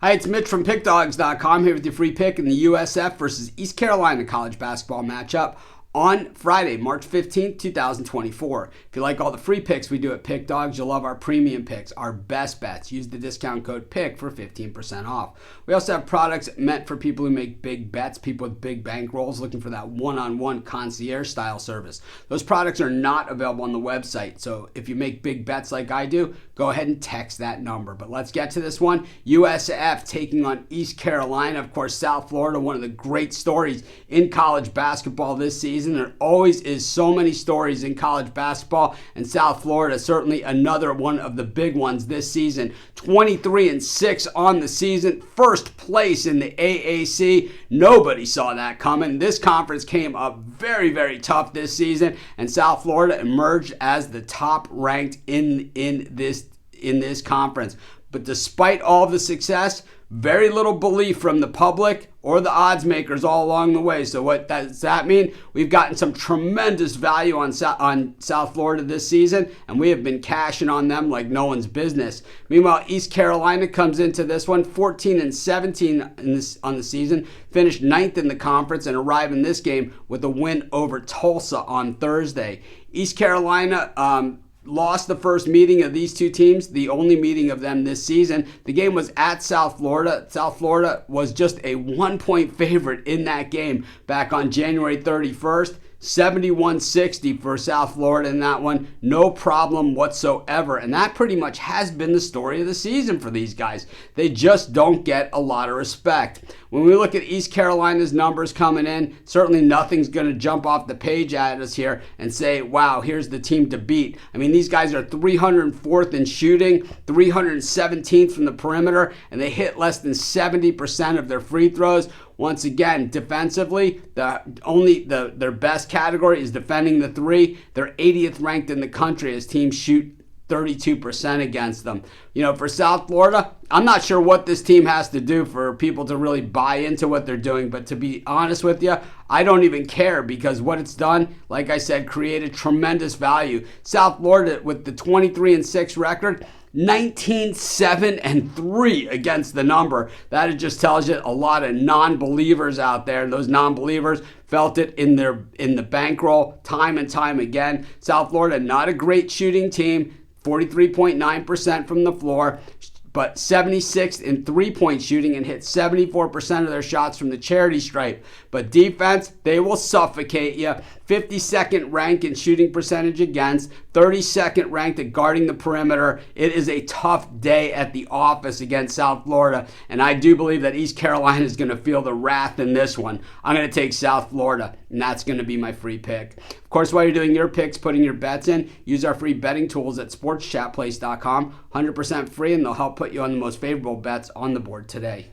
Hi, it's Mitch from Pickdawgz.com here with your free pick in the USF versus East Carolina college basketball matchup on Friday, March 15th, 2024. If you like all the free picks we do at Pick Dawgz, you'll love our premium picks, our best bets. Use the discount code PICK for 15% off. We also have products meant for people who make big bets, people with big bankrolls looking for that one-on-one concierge style service. Those products are not available on the website, so if you make big bets like I do, go ahead and text that number. But let's get to this one. USF taking on East Carolina. Of course, South Florida, one of the great stories in college basketball this season. There always is so many stories in college basketball, and South Florida certainly another one of the big ones this season. 23-6 on the season, first place in the AAC. Nobody saw that coming. This conference came up very, very tough this season, and South Florida emerged as the top ranked in this conference. But despite all the success, very little belief from the public or the odds makers all along the way. So what does that mean? We've gotten some tremendous value on South Florida this season, and we have been cashing on them like no one's business. Meanwhile, East Carolina comes into this one 14-17 on the season, finished 9th in the conference, and arrived in this game with a win over Tulsa on Thursday. East Carolina lost the first meeting of these two teams, the only meeting of them this season. The game was at South Florida. South Florida was just a 1-point favorite in that game back on January 31st. 71-60 for South Florida in that one. No problem whatsoever. And that pretty much has been the story of the season for these guys. They just don't get a lot of respect. When we look at East Carolina's numbers coming in, certainly nothing's going to jump off the page at us here and say, wow, here's the team to beat. I mean, these guys are 304th in shooting, 317th from the perimeter, and they hit less than 70% of their free throws. Once again, defensively, their best category is defending the three. They're 80th ranked in the country as teams shoot 32% against them. You know, for South Florida, I'm not sure what this team has to do for people to really buy into what they're doing, but to be honest with you, I don't even care, because what it's done, like I said, created tremendous value. South Florida with the 23-6 record, 19-7-3 against the number. That just tells you a lot of non-believers out there, and those non-believers felt it in the bankroll time and time again. South Florida, not a great shooting team, 43.9% from the floor, but 76th in three-point shooting and hit 74% of their shots from the charity stripe. But defense, they will suffocate you. 52nd ranked in shooting percentage against, 32nd ranked at guarding the perimeter. It is a tough day at the office against South Florida, and I do believe that East Carolina is going to feel the wrath in this one. I'm going to take South Florida, and that's going to be my free pick. Of course, while you're doing your picks, putting your bets in, use our free betting tools at sportschatplace.com. 100% free, and they'll help put you on the most favorable bets on the board today.